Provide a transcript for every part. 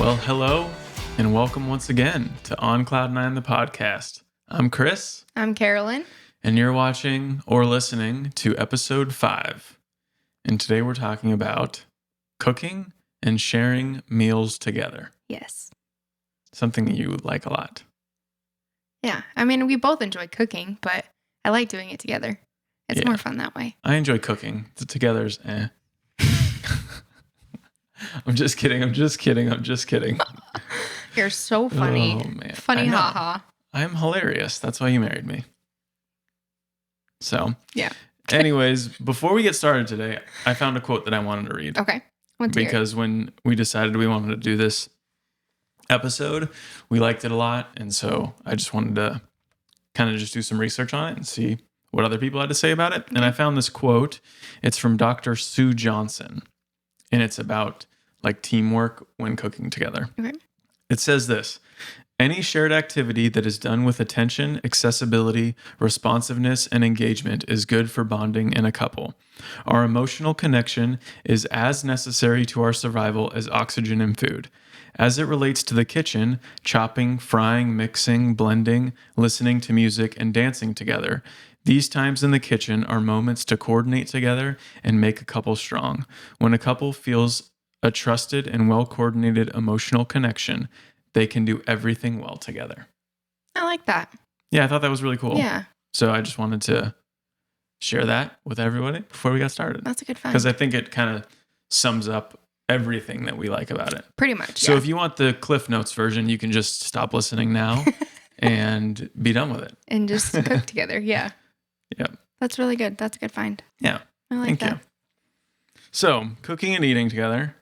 Well, hello and welcome once again to On Cloud 9, the podcast. I'm Chris. I'm Carolyn. And you're watching or listening to episode 5. And today we're talking about cooking and sharing meals together. Yes. Something you like a lot. Yeah. I mean, we both enjoy cooking, but I like doing it together. It's more fun that way. I enjoy cooking. Together's I'm just kidding. You're so funny. Oh, man. Funny haha. I'm hilarious. That's why you married me. So, yeah. Anyways, before we get started today, I found a quote that I wanted to read. Okay. Because when we decided we wanted to do this episode, we liked it a lot. And so I just wanted to kind of just do some research on it and see what other people had to say about it. And I found this quote. It's from Dr. Sue Johnson. And it's about like teamwork when cooking together. Okay. It says this: any shared activity that is done with attention, accessibility, responsiveness, and engagement is good for bonding in a couple. Our emotional connection is as necessary to our survival as oxygen and food. As it relates to the kitchen, chopping, frying, mixing, blending, listening to music, and dancing together, these times in the kitchen are moments to coordinate together and make a couple strong. When a couple feels a trusted and well-coordinated emotional connection, they can do everything well together. I like that. Yeah, I thought that was really cool. Yeah. So I just wanted to share that with everybody before we got started. That's a good find. Because I think it kind of sums up everything that we like about it. Pretty much, So if you want the Cliff Notes version, you can just stop listening now and be done with it. And just cook together, yeah. Yep. That's really good. That's a good find. Yeah. I like Thank that. you. So cooking and eating together,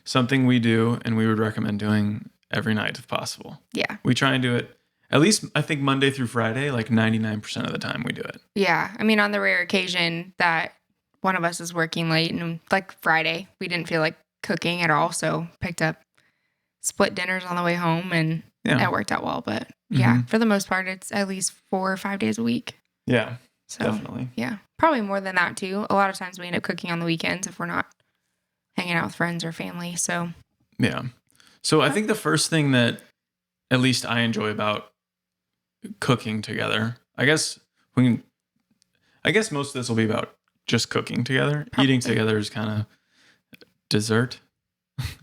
something we do and we would recommend doing every night if possible. Yeah. We try and do it at least, I think, Monday through Friday, like 99% of the time we do it. Yeah. I mean, on the rare occasion that one of us is working late and like Friday, we didn't feel like cooking at all. So picked up split dinners on the way home and that worked out well. But yeah, for the most part, it's at least 4 or 5 days a week. Yeah, so, definitely. Yeah. Probably more than that too. A lot of times we end up cooking on the weekends if we're not hanging out with friends or family. So yeah. So I think the first thing that at least I enjoy about cooking together, I guess most of this will be about just cooking together. Probably. Eating together is kind of dessert.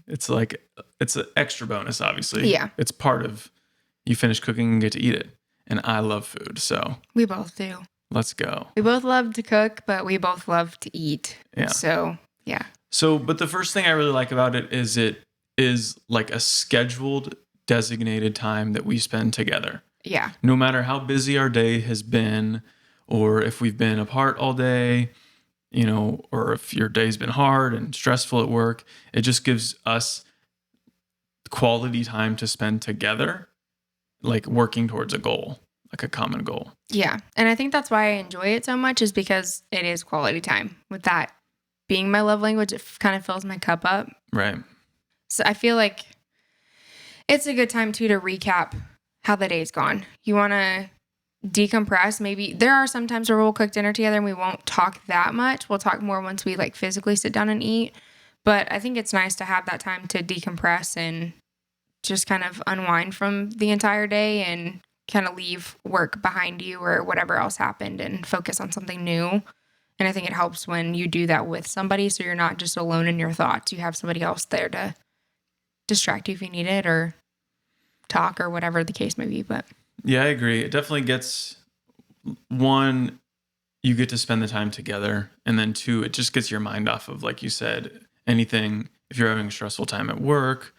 It's an extra bonus, obviously. Yeah. It's part of you finish cooking and get to eat it. And I love food, so we both do. Let's go. We both love to cook, but we both love to eat. Yeah. So, yeah. So, but the first thing I really like about it is like a scheduled, designated time that we spend together. Yeah. No matter how busy our day has been, or if we've been apart all day, or if your day's been hard and stressful at work, it just gives us quality time to spend together, like working towards a goal, like a common goal. Yeah. And I think that's why I enjoy it so much is because it is quality time. With that being my love language, it kind of fills my cup up. Right. So I feel like it's a good time too to recap how the day's gone. You want to decompress. Maybe there are some times where we'll cook dinner together and we won't talk that much. We'll talk more once we like physically sit down and eat. But I think it's nice to have that time to decompress and just kind of unwind from the entire day and kind of leave work behind you or whatever else happened and focus on something new. And I think it helps when you do that with somebody so you're not just alone in your thoughts. You have somebody else there to distract you if you need it or talk or whatever the case may be. But yeah, I agree. It definitely gets, one, you get to spend the time together. And then two, it just gets your mind off of, like you said, anything. If you're having a stressful time at work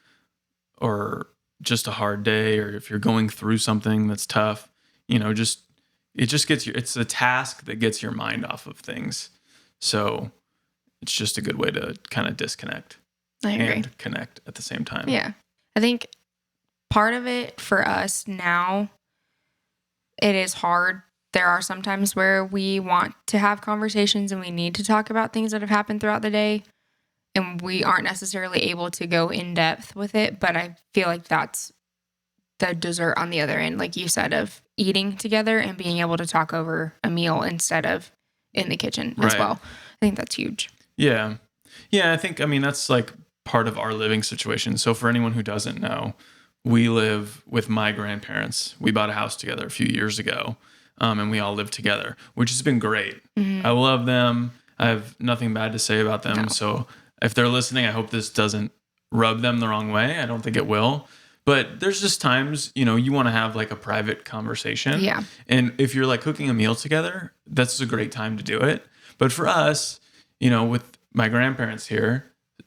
or just a hard day, or if you're going through something that's tough, it's a task that gets your mind off of things. So it's just a good way to kind of disconnect and connect at the same time. Yeah. I think part of it for us now, it is hard. There are some times where we want to have conversations and we need to talk about things that have happened throughout the day. And we aren't necessarily able to go in depth with it, but I feel like that's the dessert on the other end, like you said, of eating together and being able to talk over a meal instead of in the kitchen as well. I think that's huge. Yeah. Yeah, I think, that's like part of our living situation. So for anyone who doesn't know, we live with my grandparents. We bought a house together a few years ago, and we all live together, which has been great. I love them. I have nothing bad to say about them. No. So if they're listening, I hope this doesn't rub them the wrong way. I don't think it will. But there's just times, you want to have like a private conversation. Yeah. And if you're like cooking a meal together, that's a great time to do it. But for us, with my grandparents here,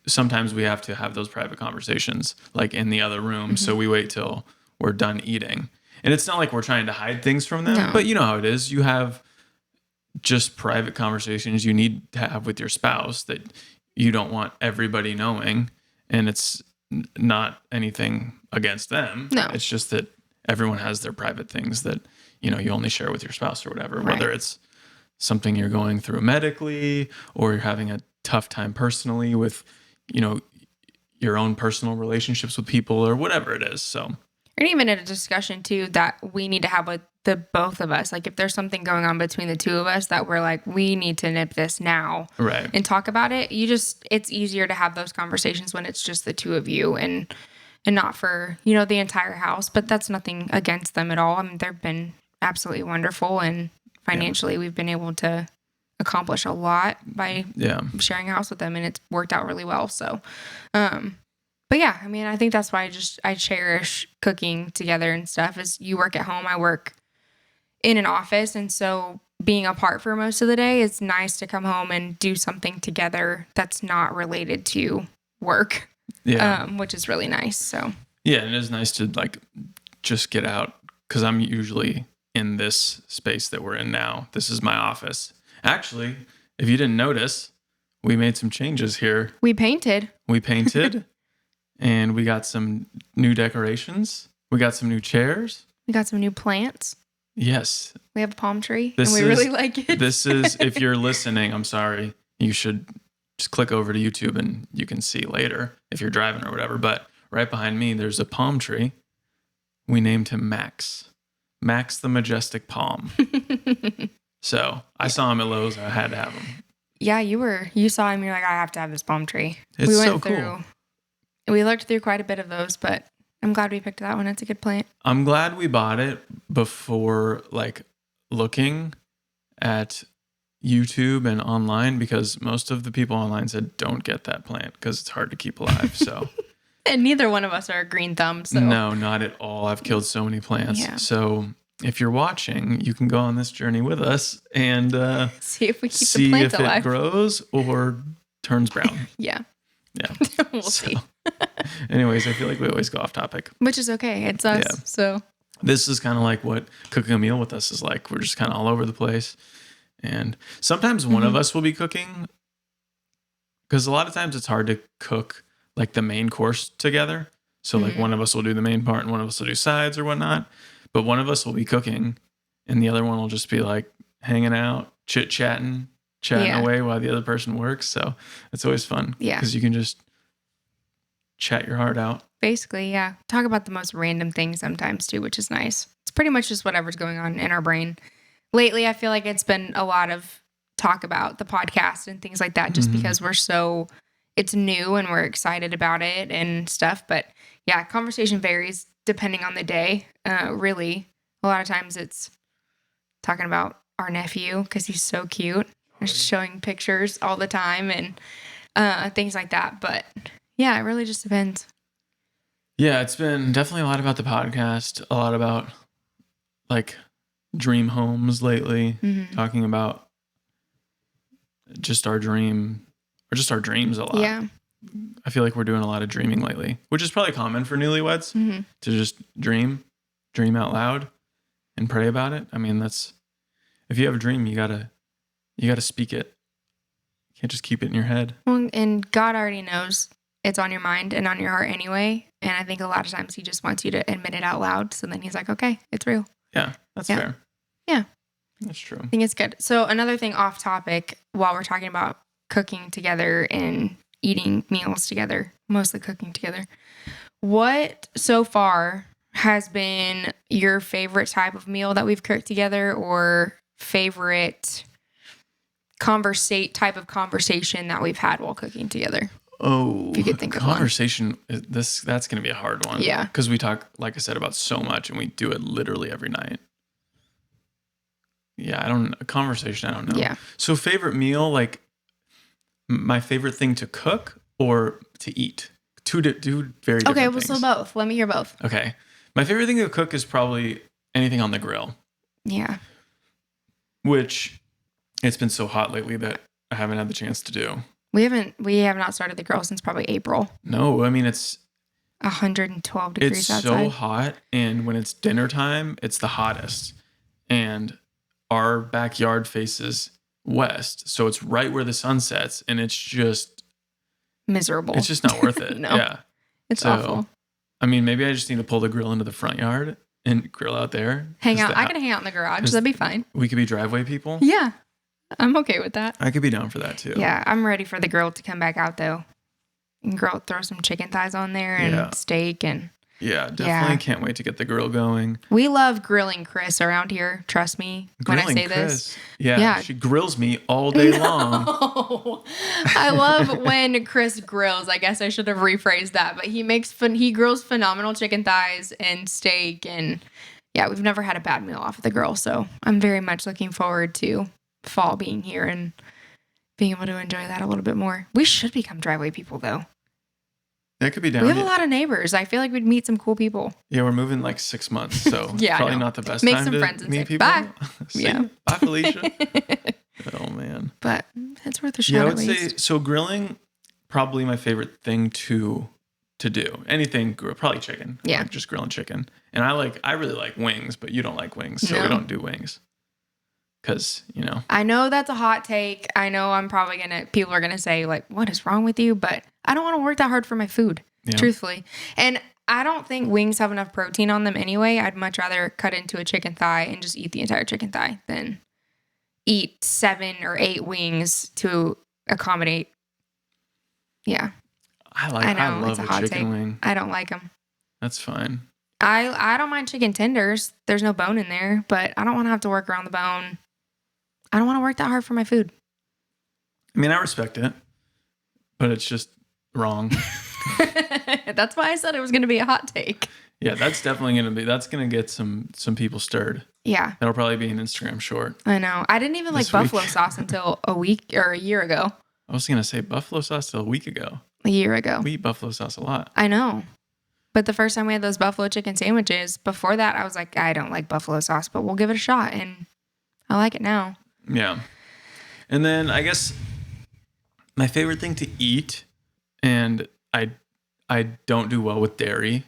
sometimes we have to have those private conversations like in the other room. So we wait till we're done eating. And it's not like we're trying to hide things from them, No. but you know how it is. You have just private conversations you need to have with your spouse that you don't want everybody knowing. And it's not anything against them. No. It's just that everyone has their private things that, you only share with your spouse or whatever, Right. whether it's something you're going through medically or you're having a tough time personally with, your own personal relationships with people or whatever it is. So, And even in a discussion too that we need to have with the both of us. Like if there's something going on between the two of us that we're like, we need to nip this now right. and talk about it. It's easier to have those conversations when it's just the two of you and not for, the entire house. But that's nothing against them at all. I mean, they've been absolutely wonderful, and financially we've been able to accomplish a lot by sharing a house with them, and it's worked out really well. So, but yeah, I mean, I think that's why I cherish cooking together and stuff. Is you work at home, I work in an office, and so being apart for most of the day, it's nice to come home and do something together that's not related to work. Yeah. Which is really nice. So Yeah. And it is nice to like just get out because I'm usually in this space that we're in now. This is my office. Actually, if you didn't notice, we made some changes here. we painted. We painted and we got some new decorations. We got some new chairs. We got some new plants. Yes. We have a palm tree, This and we is- really like it. This is, if you're listening, I'm sorry. You should just click over to YouTube and you can see later if you're driving or whatever. But right behind me, there's a palm tree. We named him Max. Max the Majestic Palm. So I saw him at Lowe's. I had to have him. Yeah, you saw him. You're like, I have to have this palm tree. It's so cool. We looked through quite a bit of those, but I'm glad we picked that one. It's a good plant. I'm glad we bought it before like looking at YouTube and online because most of the people online said don't get that plant because it's hard to keep alive. So And neither one of us are a green thumb. So no, not at all. I've killed so many plants. Yeah. So if you're watching, you can go on this journey with us and see if we keep the see plants if alive. it grows or turns brown. Yeah, Yeah. we'll So, see. anyways, I feel like we always go off topic. Which is okay. It's us. Yeah. So This is kind of like what cooking a meal with us is like. We're just kind of all over the place. And sometimes one of us will be cooking because a lot of times it's hard to cook like the main course together. So like one of us will do the main part and one of us will do sides or whatnot. But one of us will be cooking and the other one will just be like hanging out, chatting Yeah. away while the other person works. So it's always fun. Yeah. Because you can just chat your heart out. basically, yeah, talk about the most random things sometimes too, which is nice. It's pretty much just whatever's going on in our brain. Lately, I feel like it's been a lot of talk about the podcast and things like that just because it's new and we're excited about it and stuff. But yeah, conversation varies depending on the day. Really, a lot of times it's talking about our nephew because he's so cute. We're showing pictures all the time and things like that. But yeah, it really just depends. Yeah, it's been definitely a lot about the podcast, a lot about like dream homes lately, talking about just our dream or just our dreams a lot. Yeah. I feel like we're doing a lot of dreaming lately, which is probably common for newlyweds to just dream out loud and pray about it. I mean, that's if you have a dream, you gotta speak it. You can't just keep it in your head. Well, and God already knows it's on your mind and on your heart anyway. And I think a lot of times he just wants you to admit it out loud. So then he's like, okay, it's real. Yeah, that's Yeah. fair. Yeah. That's true. I think it's good. So another thing off topic while we're talking about cooking together and eating meals together, mostly cooking together. What so far has been your favorite type of meal that we've cooked together or favorite type of conversation that we've had while cooking together? Oh, If you could think of one. conversation. That's going to be a hard one. Yeah. Because we talk, like I said, about so much, and we do it literally every night. Yeah, a conversation. I don't know. Yeah. So favorite meal, like my favorite thing to cook or to eat. Two very different Okay, well, things. so both. Let me hear both. Okay. My favorite thing to cook is probably anything on the grill, Yeah. which it's been so hot lately that I haven't had the chance to do. We have not started the grill since probably April. No, I mean, it's 112 degrees it's outside. so hot, and when it's dinner time, it's the hottest. And our backyard faces west, so it's right where the sun sets, and it's just Miserable. it's just not worth it. No. Yeah. It's So, awful. I mean, maybe I just need to pull the grill into the front yard and grill out there. Hang Just out. I can hang out in the garage. just- That'd be fine. We could be driveway people. Yeah. I'm okay with that. I could be down for that too. Yeah. I'm ready for the grill to come back out though. And throw some chicken thighs on there and Yeah. steak. And Yeah, definitely Yeah. can't wait to get the grill going. we love grilling Chris around here. Trust me when I say this. Yeah, Yeah. she grills me all day long. No. I love when Chris grills. I guess I should have rephrased that, but he grills phenomenal chicken thighs and steak, and yeah, we've never had a bad meal off of the grill. So I'm very much looking forward to fall being here and being able to enjoy that a little bit more. We should become driveway people though. That could be down. We have Yeah. a lot of neighbors. I feel like we'd meet some cool people. Yeah, we're moving like 6 months, so Yeah, I probably know. not the best Make time some to friends and meet say people. bye. See Yeah. ya. Bye, Felicia. Oh man. But it's worth a shot Yeah, I at would least. say so. Grilling, probably my favorite thing to do. Anything, probably chicken. I Yeah. like just grilling chicken, and I really like wings, but you don't like wings, so we No. don't do wings. Because I know that's a hot take. I know people are gonna say like, what is wrong with you? But I don't want to work that hard for my food, Yeah. truthfully. And I don't think wings have enough protein on them anyway. I'd much rather cut into a chicken thigh and just eat the entire chicken thigh than eat 7 or 8 wings to accommodate. Yeah, I know, love it's a a hot chicken take. wing. I don't like them. That's fine. I don't mind chicken tenders. There's no bone in there, but I don't want to have to work around the bone. I don't want to work that hard for my food. I mean, I respect it, but it's just wrong. That's why I said it was going to be a hot take. Yeah, that's definitely that's gonna get some people stirred. Yeah, That'll probably be an Instagram short. I know. I didn't even like This week. buffalo sauce until a week or a year ago. I was gonna say buffalo sauce till a week ago. A year ago. We eat buffalo sauce a lot. I know. But the first time we had those buffalo chicken sandwiches, before that, I was like, I don't like buffalo sauce, but we'll give it a shot. And I like it now. Yeah. And then I guess my favorite thing to eat, and I don't do well with dairy,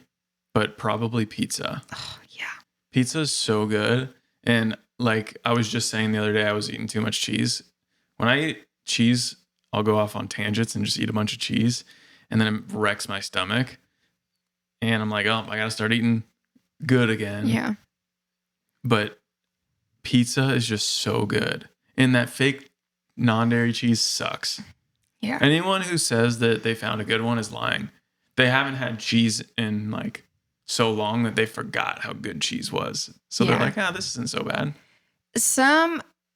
but probably pizza. Oh, yeah. Pizza is so good. And like I was just saying the other day, I was eating too much cheese. When I eat cheese, I'll go off on tangents and just eat a bunch of cheese, and then it wrecks my stomach. And I'm like, oh, I gotta start eating good again. Yeah. But pizza is just so good. And that fake non-dairy cheese sucks. Yeah. Anyone who says that they found a good one is lying. They haven't had cheese in like so long that they forgot how good cheese was. So they're Yeah. like, this isn't so bad.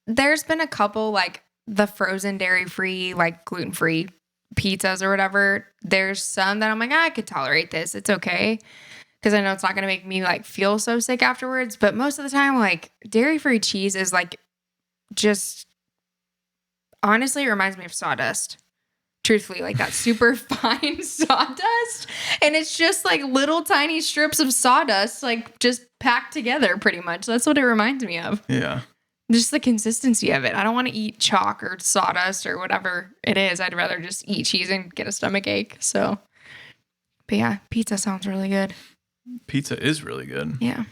There's been a couple like the frozen dairy-free, like gluten-free pizzas or whatever. There's some that I'm like, I could tolerate this. It's okay. Because I know it's not going to make me like feel so sick afterwards. But most of the time, like dairy-free cheese is like just honestly, it reminds me of sawdust. Truthfully, like that super fine sawdust. And it's just like little tiny strips of sawdust, like just packed together pretty much. That's what it reminds me of. Yeah. Just the consistency of it. I don't want to eat chalk or sawdust or whatever it is. I'd rather just eat cheese and get a stomach ache. So, but yeah, pizza sounds really good. Pizza is really good. Yeah.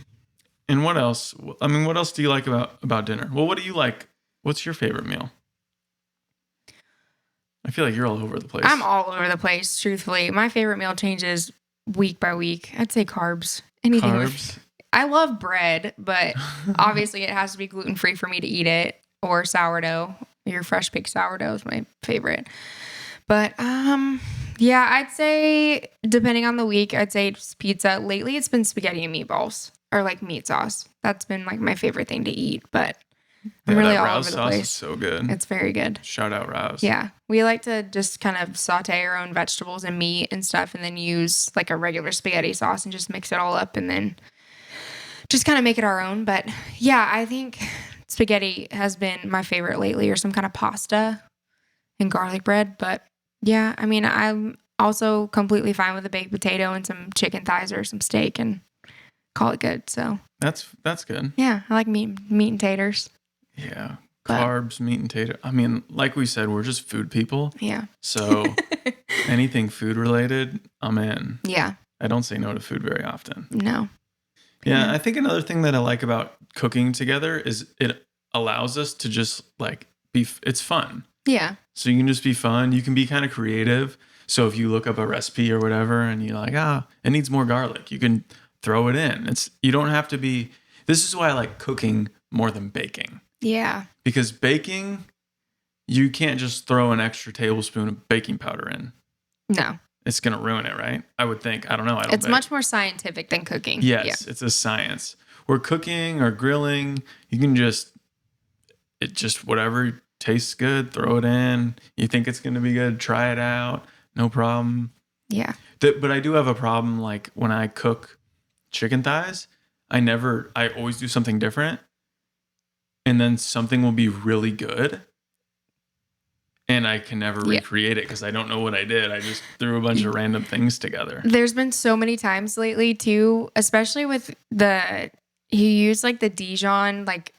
And what else? I mean, what else do you like about dinner? Well, what do you like? What's your favorite meal? I feel like you're all over the place. I'm all over the place, truthfully. My favorite meal changes week by week. I'd say carbs. Anything with Carbs. I love bread, but obviously it has to be gluten-free for me to eat it, or sourdough. Your fresh baked sourdough is my favorite. But yeah, I'd say depending on the week, I'd say it's pizza. Lately it's been spaghetti and meatballs or like meat sauce. That's been like my favorite thing to eat, but I'm really that all Rouse over the sauce is place. so good. It's very good. Shout out Rouse. Yeah. We like to just kind of saute our own vegetables and meat and stuff and then use like a regular spaghetti sauce and just mix it all up and then just kind of make it our own. But yeah, I think spaghetti has been my favorite lately, or some kind of pasta and garlic bread. But yeah, I mean, I'm also completely fine with a baked potato and some chicken thighs or some steak and call it good. So That's good. yeah, I like meat and taters. Yeah. But- Carbs, meat and tater. I mean, like we said, we're just food people. Yeah. So anything food related, I'm in. Yeah. I don't say no to food very often. No. Yeah, I think another thing that I like about cooking together is it allows us to just like it's fun. Yeah. So you can just be fun. You can be kind of creative. So if you look up a recipe or whatever and you're like, it needs more garlic, you can throw it in. You don't have to be, this is why I like cooking more than baking. Yeah. Because baking, you can't just throw an extra tablespoon of baking powder in. No. It's going to ruin it, right? I would think. I don't know. It's much more scientific than cooking. Yes, it's a science. Where cooking or grilling, you can just whatever tastes good, throw it in. You think it's going to be good, try it out. No problem. Yeah. But I do have a problem, like when I cook chicken thighs, I always do something different. And then something will be really good. And I can never recreate it because I don't know what I did. I just threw a bunch of random things together. There's been so many times lately too, especially with you use like the Dijon, like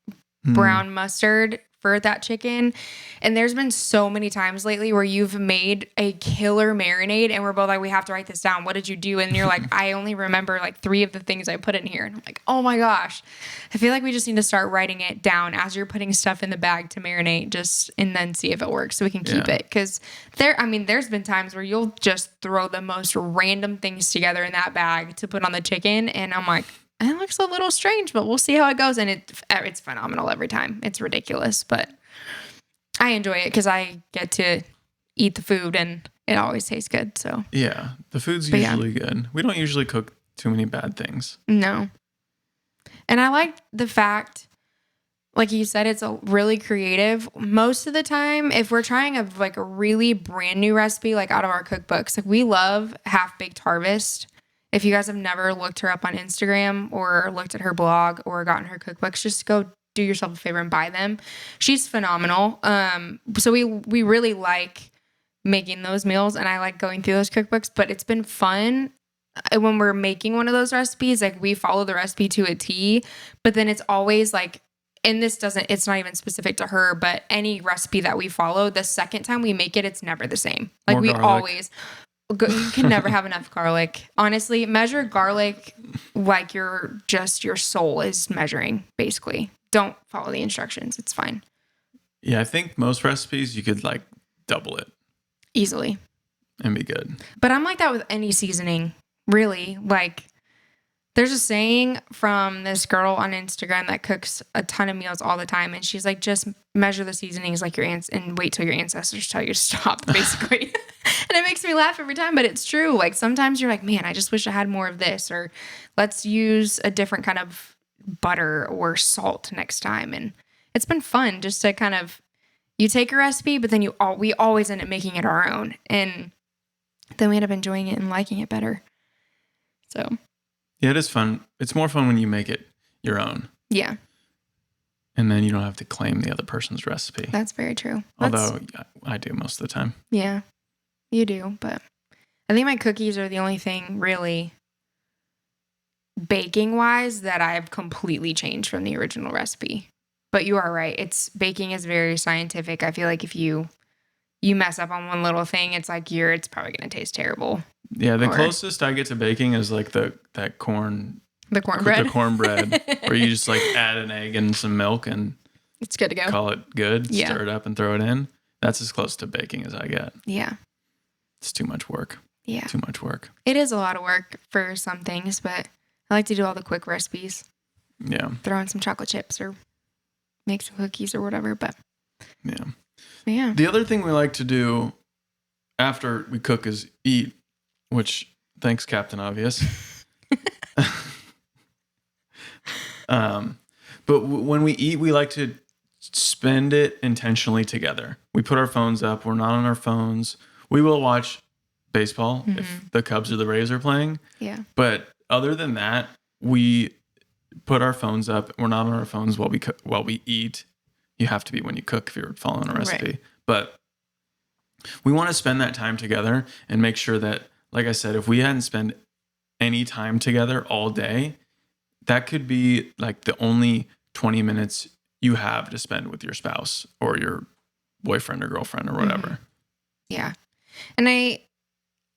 brown mustard for that chicken. And there's been so many times lately where you've made a killer marinade and we're both like, we have to write this down. What did you do? And you're like, I only remember like 3 of the things I put in here. And I'm like, oh my gosh. I feel like we just need to start writing it down as you're putting stuff in the bag to marinate, and then see if it works so we can keep it. Cause there's been times where you'll just throw the most random things together in that bag to put on the chicken. And I'm like, it looks a little strange, but we'll see how it goes. And it's phenomenal every time. It's ridiculous, but I enjoy it because I get to eat the food and it always tastes good. So yeah, the food's usually good. We don't usually cook too many bad things. No. And I like the fact, like you said, it's a really creative. Most of the time, if we're trying a really brand new recipe, like out of our cookbooks, like we love Half Baked Harvest. If you guys have never looked her up on Instagram or looked at her blog or gotten her cookbooks, just go do yourself a favor and buy them. She's phenomenal. So we really like making those meals and I like going through those cookbooks, but it's been fun when we're making one of those recipes. Like we follow the recipe to a T, but then it's always like, and it's not even specific to her, but any recipe that we follow, the second time we make it, it's never the same. Like More we garlic. always... You can never have enough garlic. Honestly, measure garlic like your soul is measuring, basically. Don't follow the instructions. It's fine. Yeah, I think most recipes you could like double it Easily. and be good. But I'm like that with any seasoning, really. Like, there's a saying from this girl on Instagram that cooks a ton of meals all the time. And she's like, just measure the seasonings like your aunts and wait till your ancestors tell you to stop, basically. And it makes me laugh every time, but it's true. Like sometimes you're like, man, I just wish I had more of this, or let's use a different kind of butter or salt next time. And it's been fun just to kind of, you take a recipe, but then we always end up making it our own. And then we end up enjoying it and liking it better. So Yeah, it is fun. It's more fun when you make it your own. yeah, And then you don't have to claim the other person's recipe. that's very true. Although I do most of the time. Yeah, you do. But I think my cookies are the only thing really baking wise that I've completely changed from the original recipe. But you are right. Baking is very scientific. I feel like if you mess up on one little thing, it's like it's probably going to taste terrible. Yeah, the closest I get to baking is like that cornbread. The cornbread. The cornbread where you just like add an egg and some milk and It's good to go. call it good, Yeah. stir it up and throw it in. That's as close to baking as I get. Yeah. It's too much work. Yeah. Too much work. It is a lot of work for some things, but I like to do all the quick recipes. Yeah. Throw in some chocolate chips or make some cookies or whatever. But Yeah. yeah. The other thing we like to do after we cook is eat, which thanks, Captain Obvious. But when we eat, we like to spend it intentionally together. We put our phones up. We're not on our phones. We will watch baseball if the Cubs or the Rays are playing. Yeah. But other than that, we put our phones up. We're not on our phones while we eat. You have to be when you cook if you're following a recipe. Right. But we want to spend that time together and make sure that, like I said, if we hadn't spent any time together all day, that could be like the only 20 minutes you have to spend with your spouse or your boyfriend or girlfriend or whatever. Yeah. And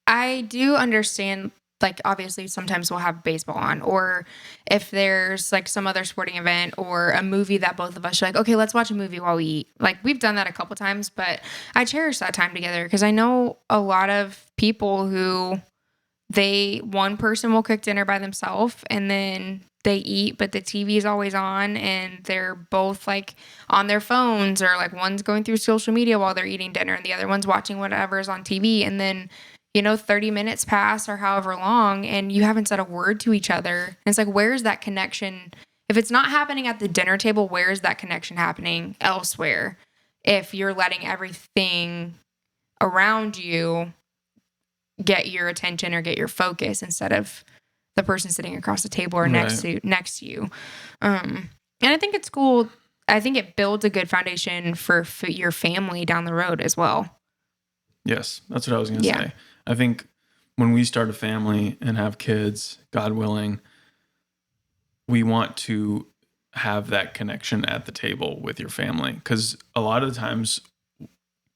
I do understand, like, obviously sometimes we'll have baseball on, or if there's like some other sporting event or a movie that both of us are like, okay, let's watch a movie while we eat. Like, we've done that a couple times, but I cherish that time together because I know a lot of people who one person will cook dinner by themselves and then they eat, but the TV is always on and they're both like on their phones, or like one's going through social media while they're eating dinner and the other one's watching whatever's on TV. And then, 30 minutes pass or however long and you haven't said a word to each other. And it's like, where's that connection? If it's not happening at the dinner table, where's that connection happening elsewhere? If you're letting everything around you get your attention or get your focus instead of the person sitting across the table or next to you. And I think it's cool. I think it builds a good foundation for your family down the road as well. Yes, that's what I was going to say. I think when we start a family and have kids, God willing, we want to have that connection at the table with your family. Because a lot of the times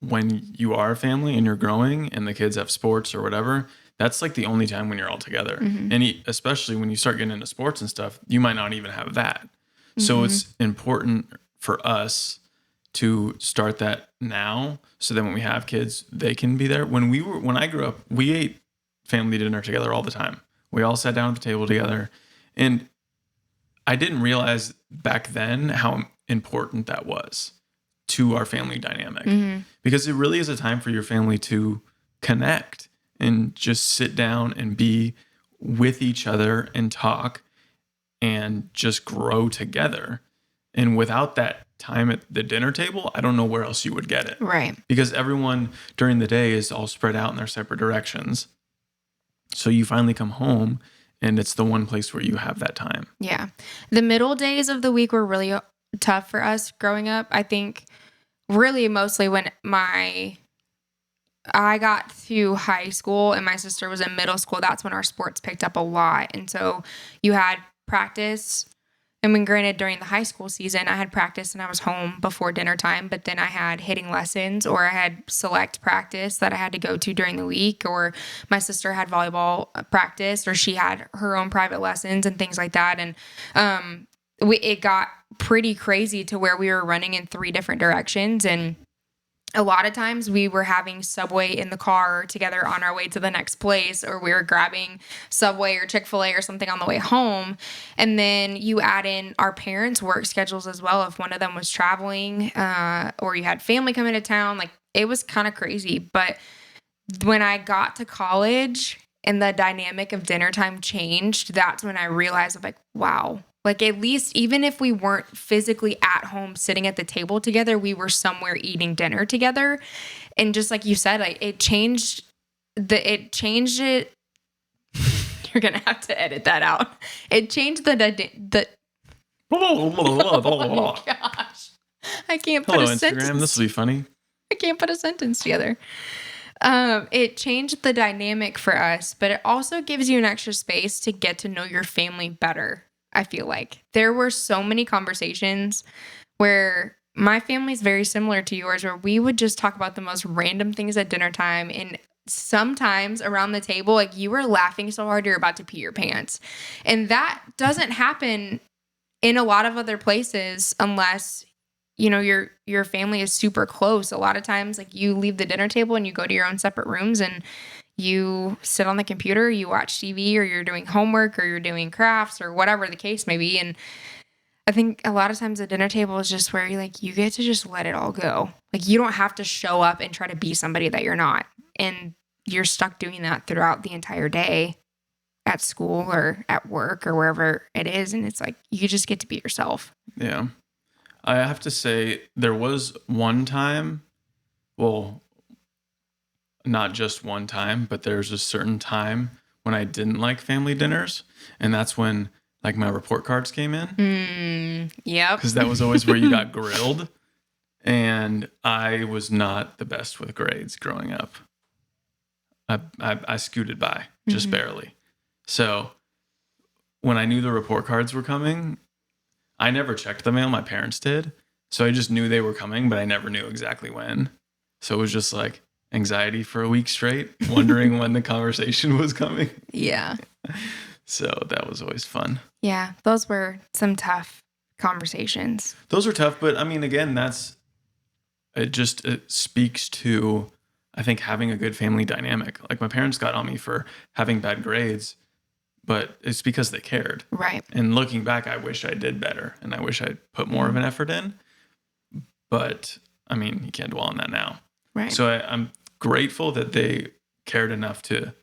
when you are a family and you're growing and the kids have sports or whatever, that's like the only time when you're all together. And especially when you start getting into sports and stuff, you might not even have that. So it's important for us to start that now so that when we have kids, they can be there. When I grew up, we ate family dinner together all the time. We all sat down at the table together. And I didn't realize back then how important that was to our family dynamic, because it really is a time for your family to connect and just sit down and be with each other and talk and just grow together. And without that time at the dinner table, I don't know where else you would get it. Right. Because everyone during the day is all spread out in their separate directions. So you finally come home and it's the one place where you have that time. Yeah. The middle days of the week were really tough for us growing up. I think really mostly when I got to high school and my sister was in middle school, that's when our sports picked up a lot. And so you had practice. I mean, granted, during the high school season, I had practice and I was home before dinner time, but then I had hitting lessons or I had select practice that I had to go to during the week, or my sister had volleyball practice, or she had her own private lessons and things like that. And it got pretty crazy to where we were running in 3 different directions. And a lot of times we were having Subway in the car together on our way to the next place, or we were grabbing Subway or Chick-fil-A or something on the way home. And then you add in our parents' work schedules as well. If one of them was traveling, or you had family coming to town, like it was kind of crazy. But when I got to college and the dynamic of dinner time changed, that's when I realized, I'm like, wow. Like, at least even if we weren't physically at home sitting at the table together, we were somewhere eating dinner together. And just like you said, like it changed it. You're going to have to edit that out. It changed the oh gosh. I can't put Hello, a Instagram. sentence. This will be funny. I can't put a sentence together. It changed the dynamic for us, but it also gives you an extra space to get to know your family better. I feel like there were so many conversations where my family is very similar to yours, where we would just talk about the most random things at dinner time. And sometimes around the table, like you were laughing so hard you're about to pee your pants. And that doesn't happen in a lot of other places unless, you know, your family is super close. A lot of times, like you leave the dinner table and you go to your own separate rooms and you sit on the computer, you watch TV, or you're doing homework, or you're doing crafts, or whatever the case may be. And I think a lot of times the dinner table is just where you get to just let it all go. Like you don't have to show up and try to be somebody that you're not. And you're stuck doing that throughout the entire day at school or at work or wherever it is. And it's like, you just get to be yourself. Yeah. I have to say there was one time, well, not just one time, but there's a certain time when I didn't like family dinners, and that's when like my report cards came in. Yep. Because that was always where you got grilled, and I was not the best with grades growing up. I scooted by just barely. So when I knew the report cards were coming, I never checked the mail. My parents did. So I just knew they were coming, but I never knew exactly when. So it was just like anxiety for a week straight, wondering when the conversation was coming. Yeah. So that was always fun. Yeah. Those were some tough conversations. Those are tough, but I mean, again, it speaks to, I think, having a good family dynamic. Like my parents got on me for having bad grades, but it's because they cared. Right. And looking back, I wish I did better and I wish I'd put more of an effort in. But I mean, you can't dwell on that now. Right. So I'm grateful that they cared enough to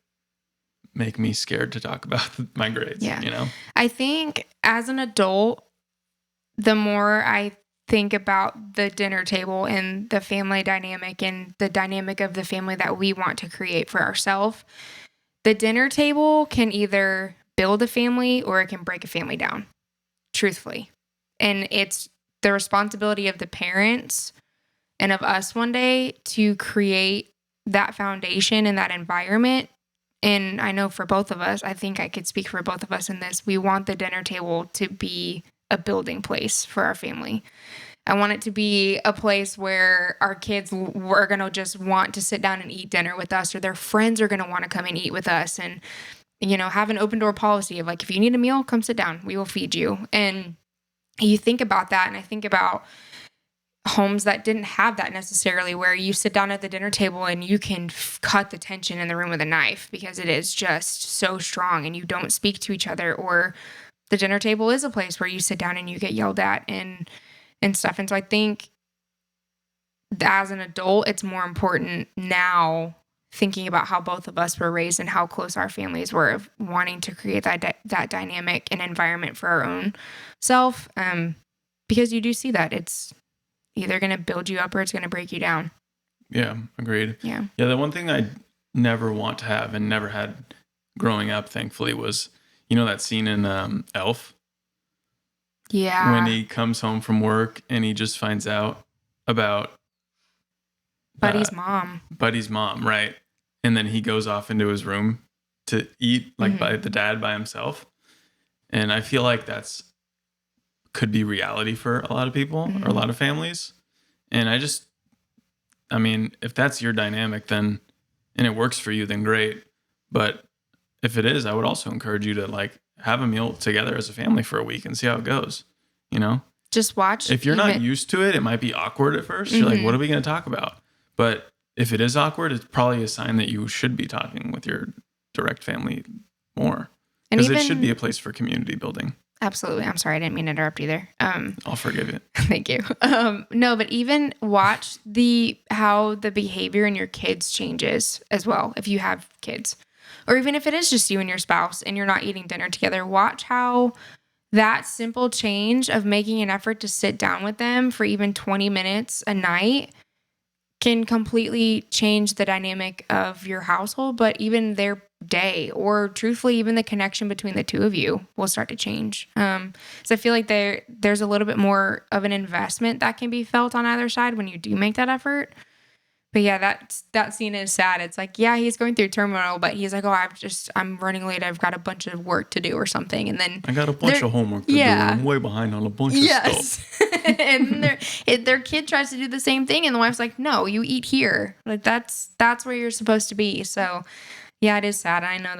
make me scared to talk about my grades. Yeah. You know? I think as an adult, the more I think about the dinner table and the family dynamic and the dynamic of the family that we want to create for ourselves, the dinner table can either build a family or it can break a family down, truthfully. And it's the responsibility of the parents and of us one day to create that foundation and that environment. And I know for both of us, I think I could speak for both of us in this, we want the dinner table to be a building place for our family. I want it to be a place where our kids were going to just want to sit down and eat dinner with us, or their friends are going to want to come and eat with us, and, you know, have an open door policy of like, if you need a meal, come sit down, we will feed you. And you think about that. And I think about homes that didn't have that necessarily, where you sit down at the dinner table and you can cut the tension in the room with a knife because it is just so strong and you don't speak to each other, or the dinner table is a place where you sit down and you get yelled at and stuff. And so I think as an adult, it's more important now, thinking about how both of us were raised and how close our families were, of wanting to create that dynamic and environment for our own self. Because you do see that it's either going to build you up or it's going to break you down. Yeah, agreed. Yeah. Yeah, the one thing I never want to have and never had growing up, thankfully, was, you know, that scene in Elf? Yeah. When he comes home from work and he just finds out about Buddy's mom, right? And then he goes off into his room to eat, like by the dad by himself. And I feel like could be reality for a lot of people or a lot of families. And I mean, if that's your dynamic, then, and it works for you, then great. But if it is, I would also encourage you to like have a meal together as a family for a week and see how it goes, you know? Just watch. If you're not used to it, it might be awkward at first. You're like, what are we going to talk about? But if it is awkward, it's probably a sign that you should be talking with your direct family more. Because it should be a place for community building. Absolutely. I'm sorry. I didn't mean to interrupt either. I'll forgive you. Thank you. No, but even watch how the behavior in your kids changes as well. If you have kids, or even if it is just you and your spouse and you're not eating dinner together, watch how that simple change of making an effort to sit down with them for even 20 minutes a night can completely change the dynamic of your household, but even their day, or truthfully, even the connection between the two of you will start to change. So I feel like there's a little bit more of an investment that can be felt on either side when you do make that effort. But yeah, that scene is sad. It's like, yeah, he's going through turmoil, but he's like, oh, I'm running late. I've got a bunch of work to do or something. And then I got a bunch of homework to do. I'm way behind on a bunch of stuff. And their kid tries to do the same thing. And the wife's like, no, you eat here. Like that's where you're supposed to be. So yeah, it is sad. I know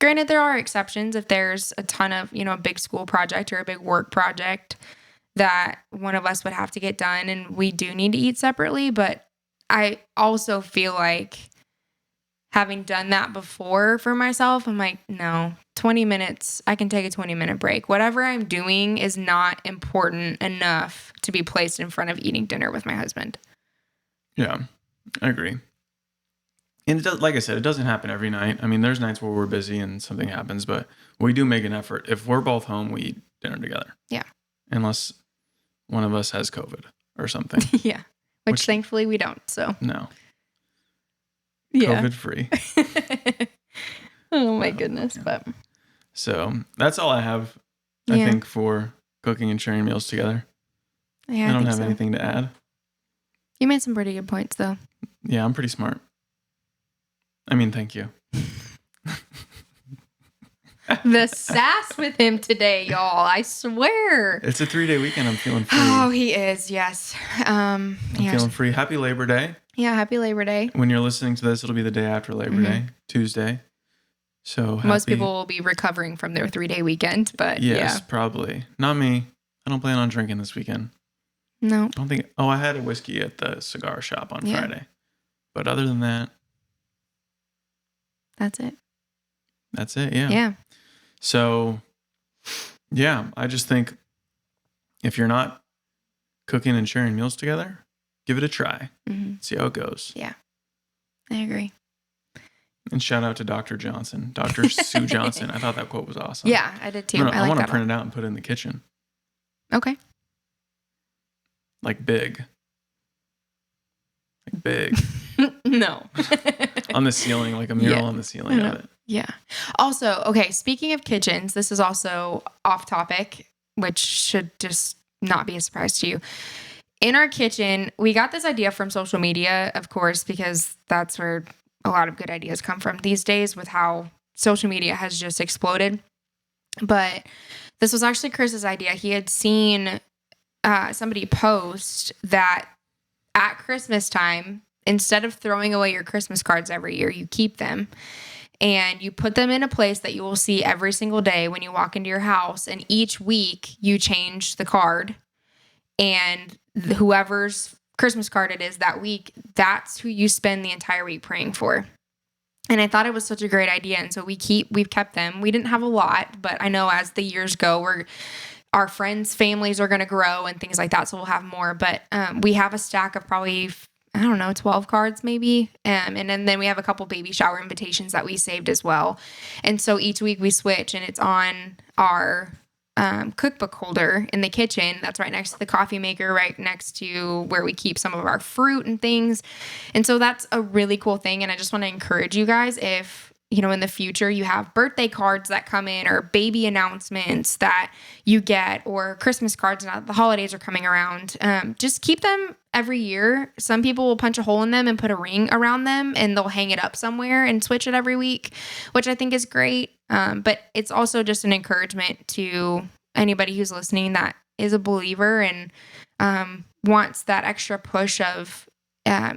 granted, there are exceptions if there's a ton of, a big school project or a big work project that one of us would have to get done and we do need to eat separately. But I also feel like having done that before for myself, I'm like, no, 20 minutes, I can take a 20-minute break. Whatever I'm doing is not important enough to be placed in front of eating dinner with my husband. Yeah, I agree. And like I said, it doesn't happen every night. I mean, there's nights where we're busy and something happens, but we do make an effort. If we're both home, we eat dinner together. Yeah. Unless one of us has COVID or something. Yeah. Which thankfully we don't. So, No. yeah. COVID free. Oh my goodness. But So that's all I have, I think, for cooking and sharing meals together. Yeah, I don't have anything to add. You made some pretty good points, though. Yeah, I'm pretty smart. I mean, thank you. The sass with him today, y'all. I swear. It's a 3-day weekend. I'm feeling free. Oh, he is. Yes. I'm feeling free. Happy Labor Day. Yeah, happy Labor Day. When you're listening to this, it'll be the day after Labor Day, Tuesday. So most people will be recovering from their 3-day weekend, but yes, probably. Not me. I don't plan on drinking this weekend. No. I don't think. Oh, I had a whiskey at the cigar shop on Friday. But other than that, that's it. That's it. Yeah. Yeah. So, yeah, I just think if you're not cooking and sharing meals together, give it a try. See how it goes. Yeah. I agree. And shout out to Dr. Johnson, Dr. Sue Johnson. I thought that quote was awesome. Yeah, I did too. I want to print it out and put it in the kitchen. Okay. Like big. Like big. No. On the ceiling, like a mural on the ceiling of it. Yeah. Also, okay, speaking of kitchens, this is also off topic, which should just not be a surprise to you. In our kitchen, we got this idea from social media, of course, because that's where a lot of good ideas come from these days with how social media has just exploded. But this was actually Chris's idea. He had seen somebody post that at Christmas time, instead of throwing away your Christmas cards every year, you keep them and you put them in a place that you will see every single day when you walk into your house. And each week you change the card, and whoever's Christmas card it is that week, that's who you spend the entire week praying for. And I thought it was such a great idea. And so we've kept them. We didn't have a lot, but I know as the years go, our friends' families are going to grow and things like that. So we'll have more, but we have a stack of probably, 12 cards maybe. And then we have a couple baby shower invitations that we saved as well. And so each week we switch, and it's on our cookbook holder in the kitchen that's right next to the coffee maker, right next to where we keep some of our fruit and things. And so that's a really cool thing. And I just want to encourage you guys, if in the future you have birthday cards that come in, or baby announcements that you get, or Christmas cards now that the holidays are coming around, just keep them every year. Some people will punch a hole in them and put a ring around them, and they'll hang it up somewhere and switch it every week, which I think is great. But it's also just an encouragement to anybody who's listening that is a believer and wants that extra push of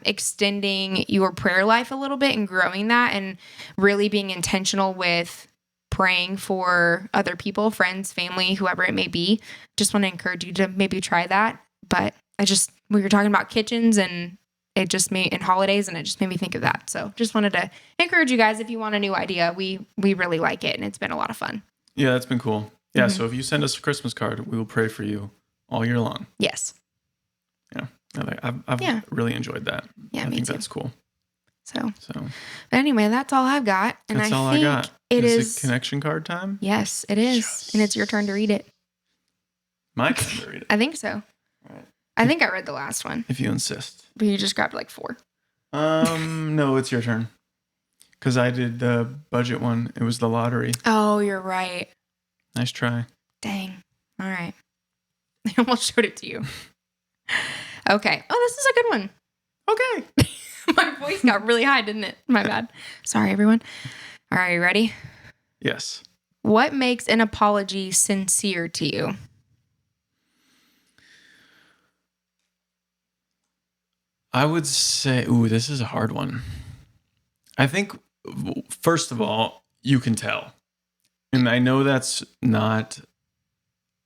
extending your prayer life a little bit and growing that, and really being intentional with praying for other people, friends, family, whoever it may be. Just want to encourage you to maybe try that. But we were talking about kitchens, and it just and holidays, and it just made me think of that. So just wanted to encourage you guys, if you want a new idea, we really like it, and it's been a lot of fun. Yeah, that's been cool. Yeah, so if you send us a Christmas card, we will pray for you all year long. Yes. Yeah. I've really enjoyed that. Yeah, I me think too. that's cool. So but anyway, that's all I've got. And that's I all think I got. It is it connection card time? Yes, it is. Yes. And it's your turn to read it. My turn to read it. I think so. All right. I think I read the last one. If you insist. But you just grabbed like 4. No, it's your turn. Because I did the budget one. It was the lottery. Oh, you're right. Nice try. Dang. All right. I almost showed it to you. Okay. Oh, this is a good one. Okay. My voice got really high, didn't it? My bad. Sorry, everyone. All right, you ready? Yes. What makes an apology sincere to you? I would say, this is a hard one. I think, first of all, you can tell. And I know that's not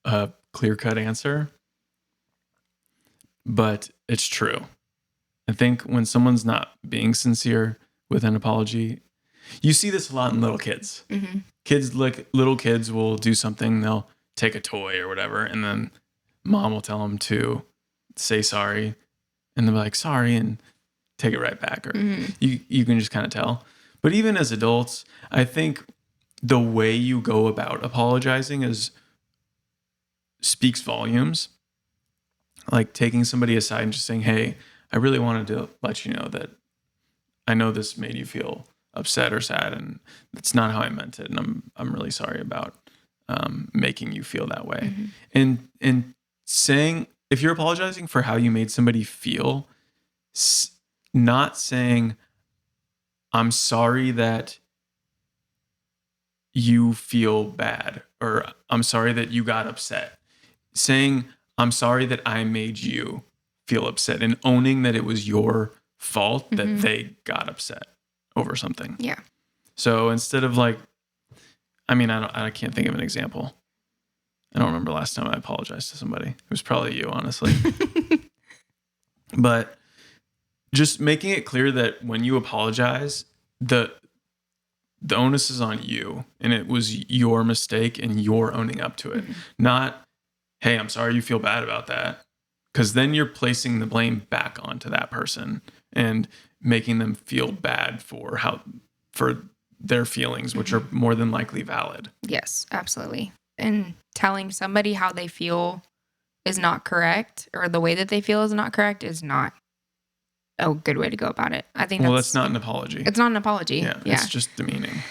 a clear-cut answer, but it's true. I think when someone's not being sincere with an apology, you see this a lot in little kids. Mm-hmm. Little kids will do something, they'll take a toy or whatever, and then mom will tell them to say sorry, and they'll be like, sorry, and take it right back. Or you can just kind of tell. But even as adults, I think the way you go about apologizing speaks volumes. like taking somebody aside and just saying, hey, I really wanted to let you know that I know this made you feel upset or sad, and it's not how I meant it, and I'm really sorry about making you feel that way. And saying, if you're apologizing for how you made somebody feel, not saying, I'm sorry that you feel bad, or I'm sorry that you got upset. Saying, I'm sorry that I made you feel upset, and owning that it was your fault that they got upset over something. Yeah. So instead of like, I mean, I can't think of an example. I don't remember last time I apologized to somebody. It was probably you, honestly. But just making it clear that when you apologize, the onus is on you, and it was your mistake and you're owning up to it. Not, hey, I'm sorry you feel bad about that. Because then you're placing the blame back onto that person and making them feel bad for their feelings, which are more than likely valid. Yes, absolutely. And telling somebody how they feel is not correct, or the way that they feel is not correct, is not a good way to go about it. I think that's not an apology. It's not an apology. Yeah. It's just demeaning.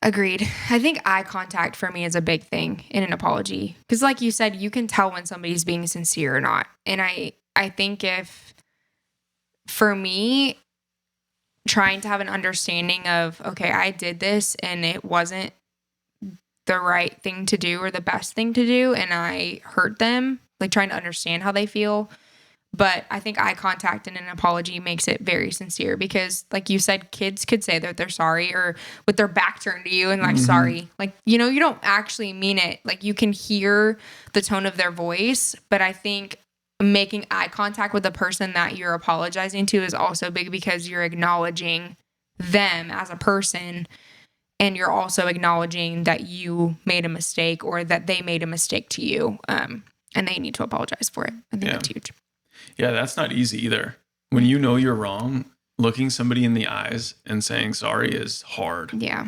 Agreed. I think eye contact for me is a big thing in an apology. Because like you said, you can tell when somebody's being sincere or not. And I think if, for me, trying to have an understanding of, okay, I did this and it wasn't the right thing to do or the best thing to do, and I hurt them, like trying to understand how they feel. But I think eye contact in an apology makes it very sincere, because like you said, kids could say that they're sorry, or with their back turned to you and like, sorry, like, you know, you don't actually mean it. Like, you can hear the tone of their voice. But I think making eye contact with the person that you're apologizing to is also big, because you're acknowledging them as a person, and you're also acknowledging that you made a mistake, or that they made a mistake to you, and they need to apologize for it. I think that's huge. Yeah, that's not easy either. When you know you're wrong, looking somebody in the eyes and saying sorry is hard. Yeah.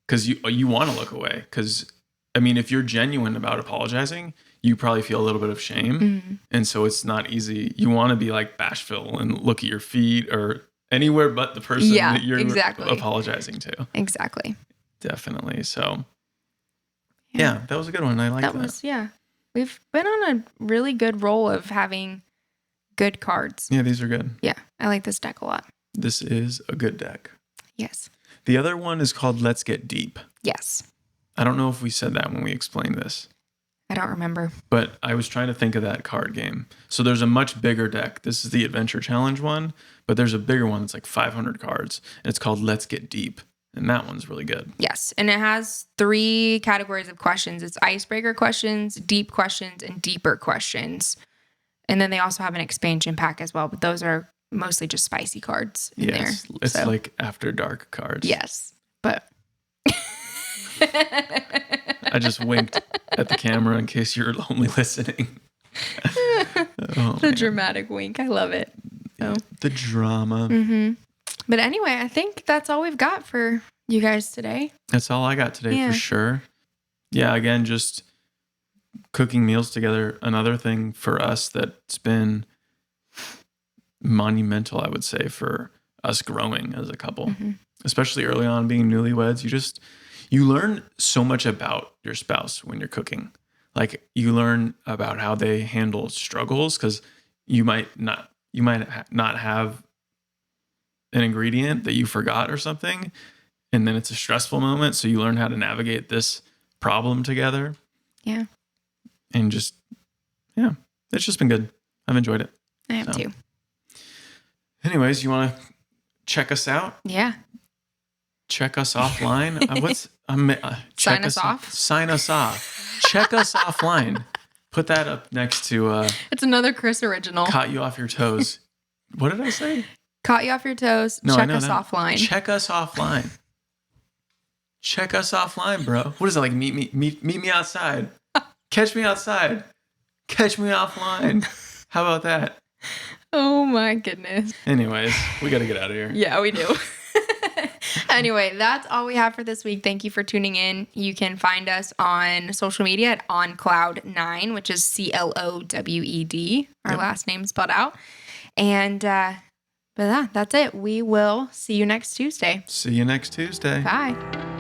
Because you want to look away. Because, I mean, if you're genuine about apologizing, you probably feel a little bit of shame. And so it's not easy. You want to be like Bashful and look at your feet or anywhere but the person that you're apologizing to. Exactly. Definitely. So, yeah, that was a good one. I like that. We've been on a really good roll of having good cards. Yeah, these are good. Yeah, I like this deck a lot. This is a good deck. Yes. The other one is called Let's Get Deep. Yes. I don't know if we said that when we explained this. I don't remember. But I was trying to think of that card game. So there's a much bigger deck. This is the Adventure Challenge one, but there's a bigger one that's like 500 cards. And it's called Let's Get Deep. And that one's really good. Yes. And it has 3 categories of questions. It's icebreaker questions, deep questions, and deeper questions. And then they also have an expansion pack as well, but those are mostly just spicy cards in there. It's like after dark cards. Yes. But I just winked at the camera in case you're only listening. Dramatic wink. I love it. So. The drama. But anyway, I think that's all we've got for you guys today. That's all I got today for sure. Yeah, again, just cooking meals together. Another thing for us that's been monumental, I would say, for us growing as a couple, especially early on being newlyweds. You learn so much about your spouse when you're cooking. Like, you learn about how they handle struggles, because you might not have an ingredient that you forgot or something, and then it's a stressful moment. So you learn how to navigate this problem together. Yeah. And it's just been good. I've enjoyed it. I have too. Anyways, you want to check us out? Yeah. Check us offline. Sign us off. Sign us off. Check us offline. Put that up next to. It's another Chris original. Caught you off your toes. What did I say? Caught you off your toes. No, check us offline. Check us offline. Check us offline, bro. What is it, like? Meet me outside. Catch me outside. Catch me offline. How about that? Oh my goodness. Anyways, we got to get out of here. Yeah, we do. Anyway, that's all we have for this week. Thank you for tuning in. You can find us on social media at OnCloud9, which is CLOWED. Our last name spelled out. And but that's it. We will see you next Tuesday. See you next Tuesday. Bye.